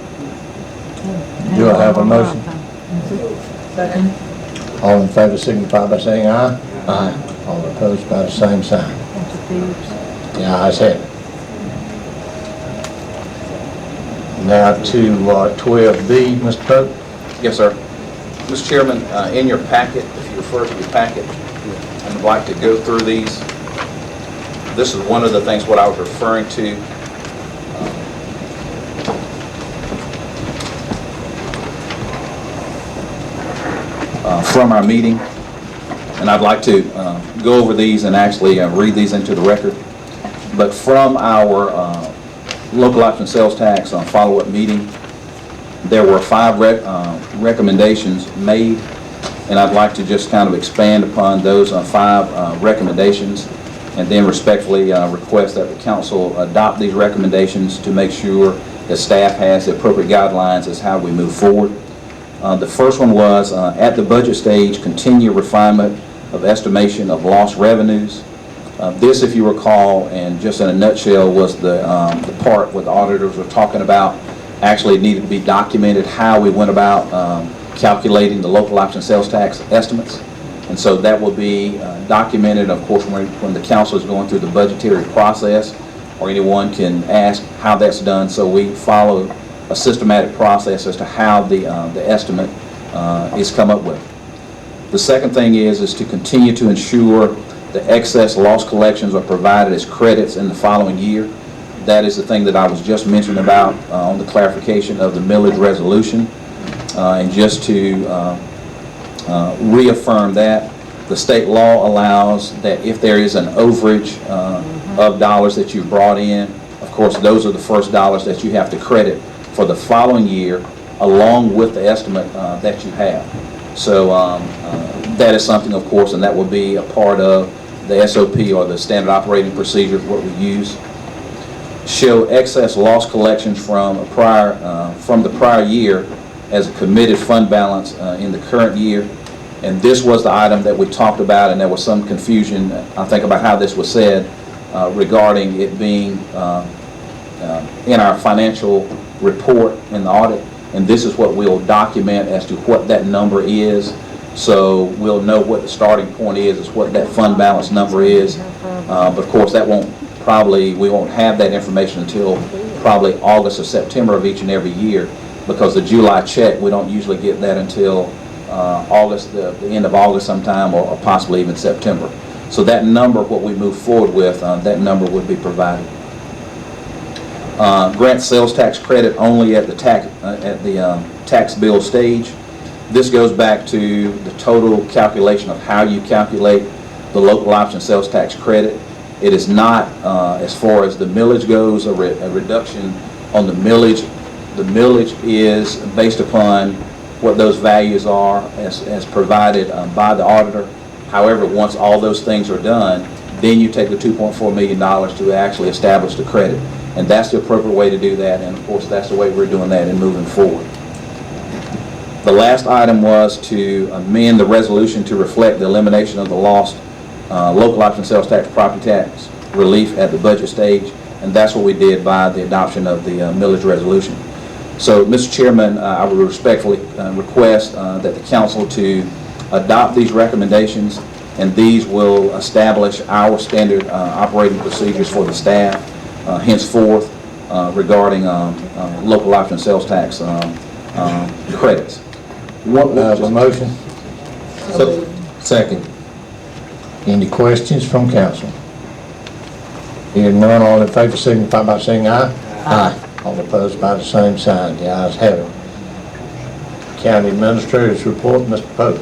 Speaker 1: Do I have a motion?
Speaker 3: Second.
Speaker 1: All in favor signify by saying aye. Aye. All opposed by the same sign. The ayes have it. Now to 12B, Mr. Pope.
Speaker 2: Yes, sir. Mr. Chairman, in your packet, if you refer to your packet, I I'd like to go through these. This is one of the things what I was referring to. From our meeting, and I'd like to go over these and actually read these into the record. But from our local option sales tax follow-up meeting, there were 5 recommendations made, and I'd like to just kind of expand upon those 5 recommendations, and then respectfully request that the council adopt these recommendations to make sure that staff has the appropriate guidelines as how we move forward. The first one was, at the budget stage, continue refinement of estimation of lost revenues. This, if you recall, and just in a nutshell, was the part what the auditors were talking about. Actually, it needed to be documented how we went about calculating the local option sales tax estimates. And so that will be documented, of course, when the council is going through the budgetary process, or anyone can ask how that's done. So we follow a systematic process as to how the estimate is come up with. The second thing is to continue to ensure the excess loss collections are provided as credits in the following year. That is the thing that I was just mentioning about on the clarification of the millage resolution. And just to reaffirm that, the state law allows that if there is an overage of dollars that you've brought in, of course, those are the first dollars that you have to credit for the following year, along with the estimate that you have. So that is something, of course, and that will be a part of the SOP, or the standard operating procedure, what we use. Show excess loss collections from the prior year as a committed fund balance in the current year. And this was the item that we talked about, and there was some confusion, I think, about how this was said regarding it being in our financial report in the audit, and this is what we'll document as to what that number is. So we'll know what the starting point is what that fund balance number is. But of course, that we won't have that information until probably August or September of each and every year, because the July check, we don't usually get that until August, the end of August sometime, or possibly even September. So that number, what we move forward with, that number would be provided. Grant sales tax credit only at the tax bill stage. This goes back to the total calculation of how you calculate the local option sales tax credit. It is not, as far as the millage goes, a reduction on the millage. The millage is based upon what those values are as provided by the auditor. However, once all those things are done, then you take the $2.4 million to actually establish the credit. And that's the appropriate way to do that, and of course that's the way we're doing that and moving forward. The last item was to amend the resolution to reflect the elimination of the lost local option sales tax property tax relief at the budget stage, and that's what we did by the adoption of the millage resolution. So, Mr. Chairman, I would respectfully request that the council to adopt these recommendations, and these will establish our standard operating procedures for the staff henceforth regarding local option sales tax credits.
Speaker 1: A motion? Second. Any questions from council? Hearing none, all in favor signify by saying aye. Aye. All opposed by the same sign. The ayes have it. County Administrator's report, Mr. Pope.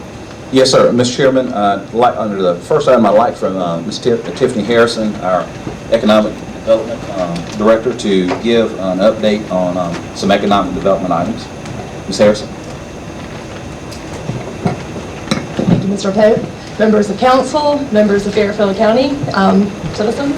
Speaker 2: Yes, sir. Mr. Chairman, under the first item, I'd like from Ms. Tiffany Harrison, our Economic Development Director, to give an update on some economic development items. Ms. Harrison.
Speaker 15: Thank you, Mr. Pope. Members of council, members of Fairfield County, citizens,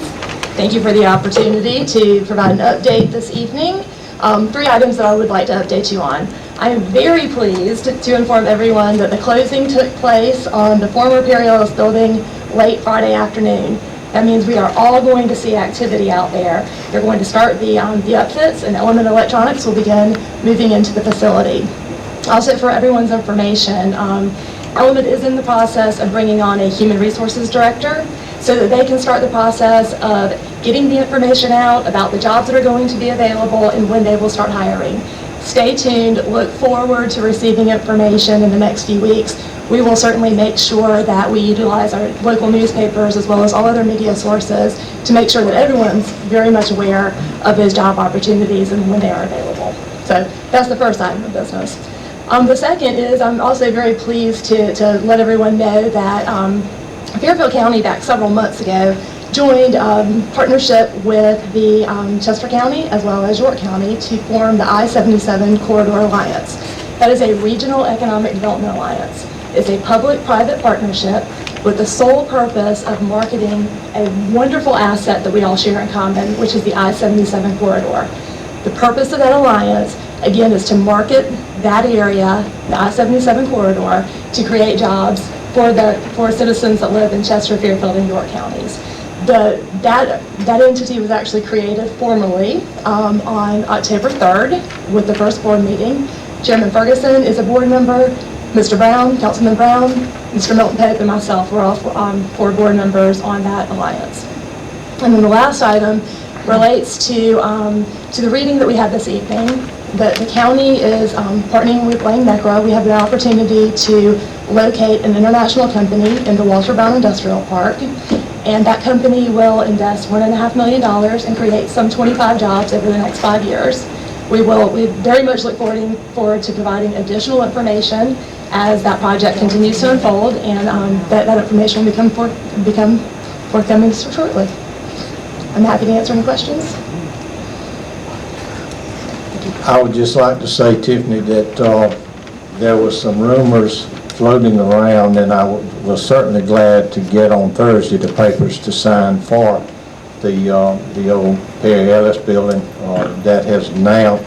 Speaker 15: thank you for the opportunity to provide an update this evening. 3 items that I would like to update you on. I am very pleased to inform everyone that the closing took place on the former Perry Ellis building late Friday afternoon. That means we are all going to see activity out there. They're going to start the upfits, and Element Electronics will begin moving into the facility. Also, for everyone's information, Element is in the process of bringing on a human resources director so that they can start the process of getting the information out about the jobs that are going to be available and when they will start hiring. Stay tuned. Look forward to receiving information in the next few weeks we will certainly make sure that we utilize our local newspapers as well as all other media sources to make sure that everyone's very much aware of those job opportunities and when they are available. So that's the first item of business. The second is I'm also very pleased to let everyone know that Fairfield County back several months ago joined partnership with the Chester County as well as York County to form the I-77 Corridor Alliance. That is a regional economic development alliance. It's a public-private partnership with the sole purpose of marketing a wonderful asset that we all share in common, which is the I-77 corridor. The purpose of that alliance, again, is to market that area, the I-77 corridor, to create jobs for citizens that live in Chester, Fairfield, and York counties. That entity was actually created formally on October 3rd with the first board meeting. Chairman Ferguson is a board member. Mr. Brown, Councilman Brown, Mr. Milton Pope, and myself were all 4 board members on that alliance. And then the last item relates to the reading that we had this evening. The county is partnering with Blaine Necro. We have the opportunity to locate an international company in the Walter Brown Industrial Park. And that company will invest $1.5 million and create some 25 jobs over the next 5 years. We very much look forward to providing additional information as that project continues to unfold, and that information will become forthcoming shortly. I'm happy to answer any questions.
Speaker 1: I would just like to say, Tiffany, that there was some rumors floating around, and I was certainly glad to get on Thursday the papers to sign for the old Perry Ellis building that has now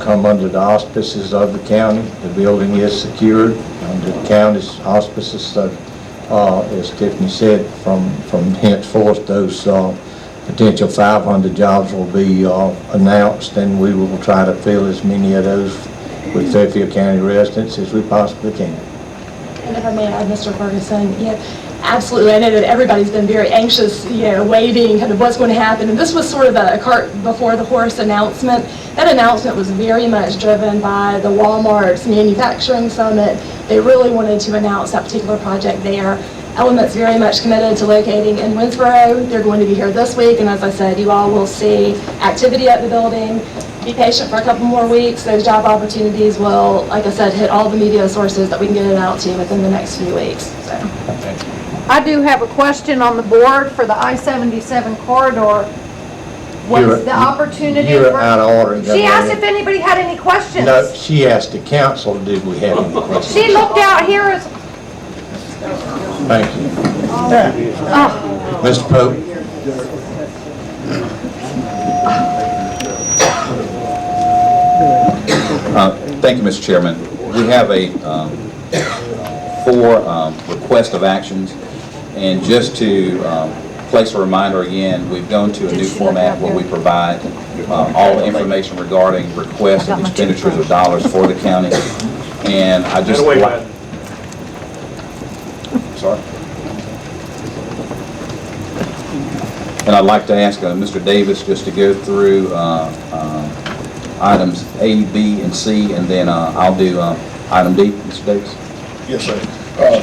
Speaker 1: come under the auspices of the county. The building is secured under the county's auspices, so as Tiffany said, from henceforth those potential 500 jobs will be announced, and we will try to fill as many of those with Fairfield County residents as we possibly can.
Speaker 15: And if I may add, Mr. Ferguson, absolutely. I know that everybody's been very anxious, waiting kind of what's going to happen. And this was sort of a cart before the horse announcement. That announcement was very much driven by the Walmart's Manufacturing Summit. They really wanted to announce that particular project there. Element's very much committed to locating in Winsboro. They're going to be here this week, and as I said, you all will see activity at the building. Be patient for a couple more weeks. Those job opportunities will, like I said, hit all the media sources that we can get it out to within the next few weeks. So.
Speaker 16: I do have a question on the board for the I-77 corridor. What's the opportunity?
Speaker 1: You're out of order.
Speaker 16: She asked if anybody had any questions.
Speaker 1: No, she asked the council, did we have any questions?
Speaker 16: She looked out here as...
Speaker 1: Thank you. Mr. Pope.
Speaker 2: Thank you, Mr. Chairman. We have a 4 request of actions, and just to place a reminder again, we've gone to a new format where we provide all the information regarding requests and expenditures of dollars for the county. And I just sorry. And I'd like to ask Mr. Davis just to go through items A, B, and C, and then I'll do item D. Mr. Davis.
Speaker 17: Yes, sir.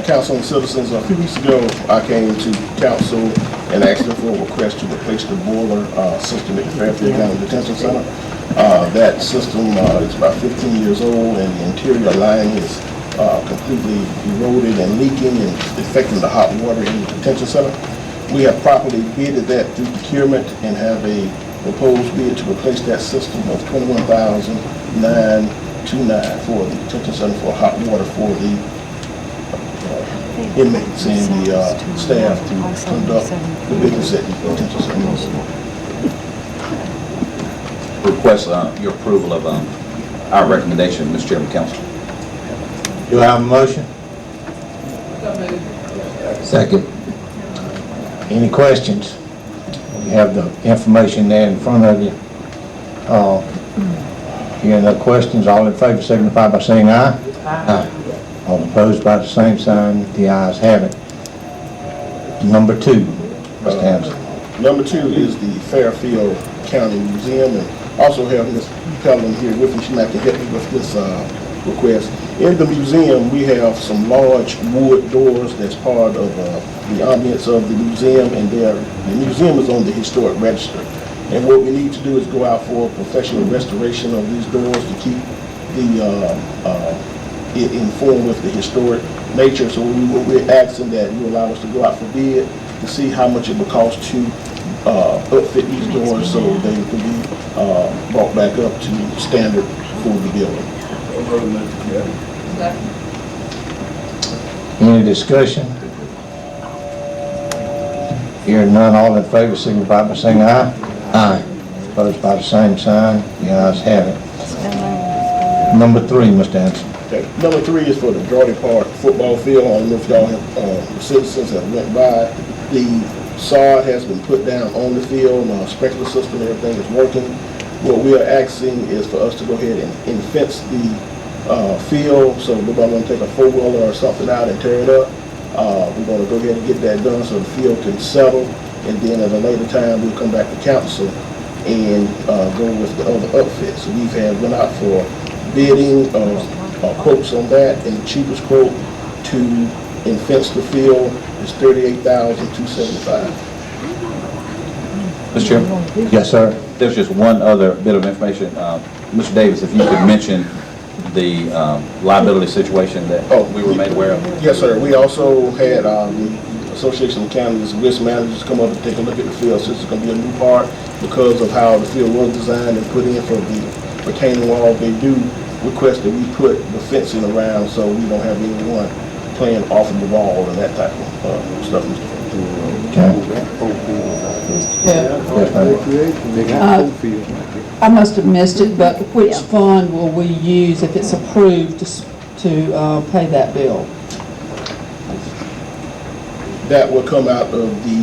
Speaker 17: Council and citizens, a few weeks ago, I came to council and asked them for a request to replace the boiler system at the Fairfield County Detention Center. That system is about 15 years old, and the interior lining is completely eroded and leaking and affecting the hot water in the detention center. We have properly bidded that through procurement and have a proposed bid to replace that system of $21,929 for the detention center for hot water for the inmates and the staff to conduct the business at the detention center.
Speaker 2: Request your approval of our recommendation, Mr. Chairman, Council.
Speaker 1: Do I have a motion?
Speaker 14: Second.
Speaker 1: Any questions? You have the information there in front of you. Hearing no questions, all in favor signify by saying aye. Aye. All opposed by the same sign. The ayes have it. Number 2, Mr. Hampson.
Speaker 17: Number 2 is the Fairfield County Museum, and also have Ms. Pelham here with me. She might can help me with this request. In the museum, we have some large wood doors that's part of the ambience of the museum, and the museum is on the historic register. And what we need to do is go out for professional restoration of these doors to keep it informed with the historic nature. So we're asking that you allow us to go out for bid to see how much it would cost to upfit these doors so they can be brought back up to standard for the building.
Speaker 1: Any discussion? Hearing none, all in favor, signify by saying aye. Aye. Opposed by the same sign, the ayes have it. Number 3, Mr. Anderson.
Speaker 17: Okay. Number 3 is for the Geordie Park football field. I don't know if y'all have, the citizens have went by. The sod has been put down on the field, sprinkler system, everything is working. What we are asking is for us to go ahead and fence the field, so we're going to take a 4-wheeler or something out and tear it up. We're going to go ahead and get that done so the field can settle, and then at a later time we'll come back to council and go with the other upfit. So we've went out for bidding quotes on that, and the cheapest quote to fence the field is $38,275.
Speaker 2: Mr. Chairman?
Speaker 1: Yes, sir.
Speaker 2: There's just one other bit of information. Mr. Davis, if you could mention the liability situation that we were made aware of.
Speaker 17: Yes, sir. We also had the Association of Counties risk managers come up and take a look at the field, since it's going to be a new part because of how the field was designed and put in for the retaining wall. They do request that we put the fencing around so we don't have anyone playing off of the wall and that type of stuff.
Speaker 18: I must have missed it, but which fund will we use if it's approved to pay that bill?
Speaker 17: That will come out of the,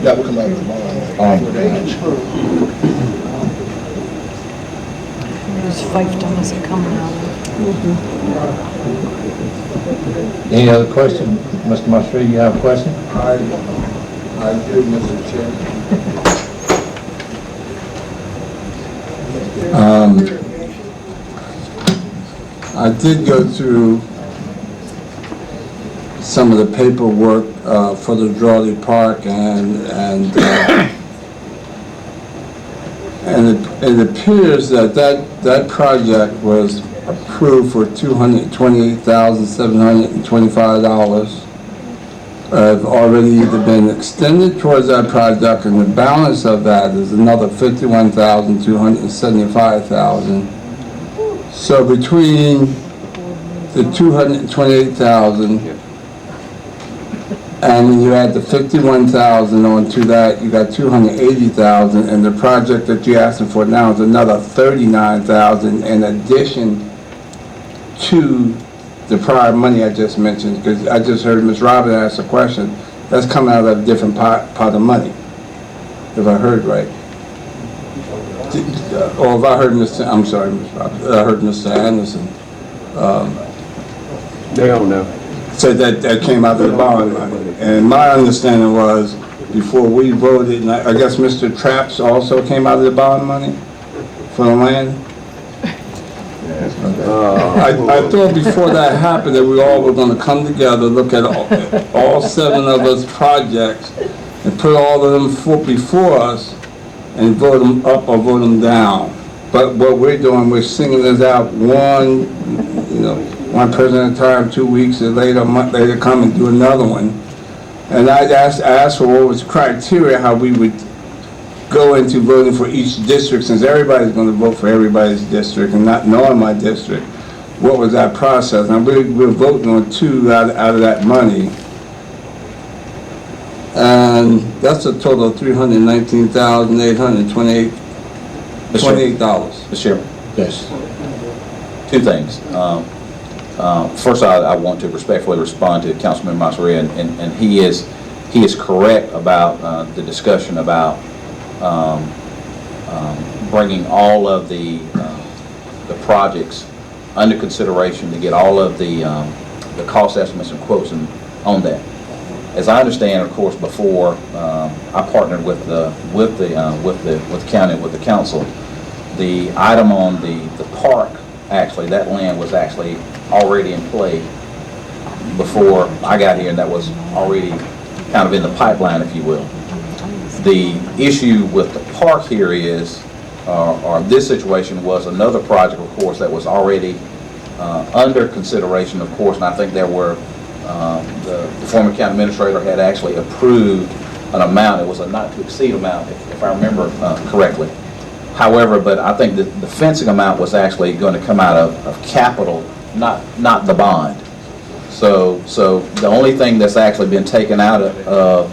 Speaker 17: that will come out of the bond.
Speaker 16: Whose fiefdom is it coming out of?
Speaker 1: Any other question? Mr. Musgrave, you have a question?
Speaker 19: I do, Mr. Chairman. I did go through some of the paperwork for the Geordie Park, and it appears that project was approved for $228,725. Have already either been extended towards that project, and the balance of that is another $51,275,000. So between the $228,000 and then you add the $51,000 onto that, you got $280,000, and the project that you're asking for now is another $39,000 in addition to the prior money I just mentioned, because I just heard Ms. Robin ask a question. That's coming out of a different pot of money, if I heard right. Or if I heard I'm sorry, Ms. Robin, I heard Mr. Anderson.
Speaker 12: They don't know.
Speaker 19: Said that came out of the bond money. And my understanding was, before we voted, and I guess Mr. Traps also came out of the bond money for the land? I thought before that happened that we all were going to come together, look at all 7 of us projects, and put all of them before us, and vote them up or vote them down. But what we're doing, we're singling this out one person at a time, 2 weeks later, a month later, come and do another one. And I asked for what was criteria, how we would go into voting for each district, since everybody's going to vote for everybody's district and not knowing my district. What was that process? Now we're voting on 2 out of that money, and that's a total of $319,828.
Speaker 2: Mr. Chairman.
Speaker 1: Yes.
Speaker 2: 2 things. First, I want to respectfully respond to Councilman Masseria, and he is correct about the discussion about bringing all of the projects under consideration to get all of the cost estimates and quotes on that. As I understand, of course, before I partnered with the county, with the council, the item on the park actually. That land was actually already in play before I got here, and that was already kind of in the pipeline, if you will. The issue with the park here is, or this situation was another project, of course, that was already under consideration, of course, and I think there were, the former county administrator had actually approved an amount. It was a not-to-exceed amount, if I remember correctly. However, but I think that the fencing amount was actually going to come out of capital, not the bond. So the only thing that's actually been taken out of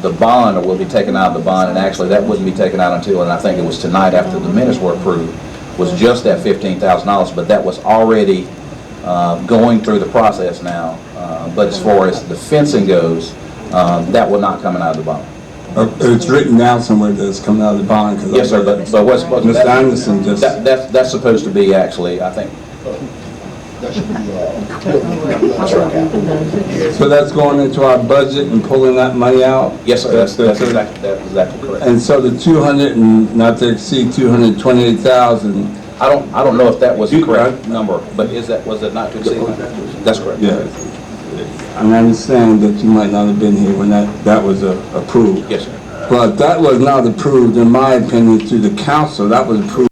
Speaker 2: the bond, or will be taken out of the bond, and actually that wouldn't be taken out until, and I think it was tonight after the minutes were approved, was just that $15,000, but that was already going through the process now. But as far as the fencing goes, that will not come out of the bond.
Speaker 19: It's written down somewhere that it's coming out of the bond.
Speaker 2: Yes, sir, but what's supposed to...
Speaker 19: Mr. Anderson just...
Speaker 2: That's supposed to be actually, I think...
Speaker 17: That should be,
Speaker 19: So that's going into our budget and pulling that money out?
Speaker 2: Yes, sir, that's exactly correct.
Speaker 19: And so the 200 and not to exceed 228,000.
Speaker 2: I don't know if that was the correct number, but was it not to exceed? That's correct.
Speaker 19: Yes. I understand that you might not have been here when that was approved.
Speaker 2: Yes, sir.
Speaker 19: But that was not approved, in my opinion, to the council. That was approved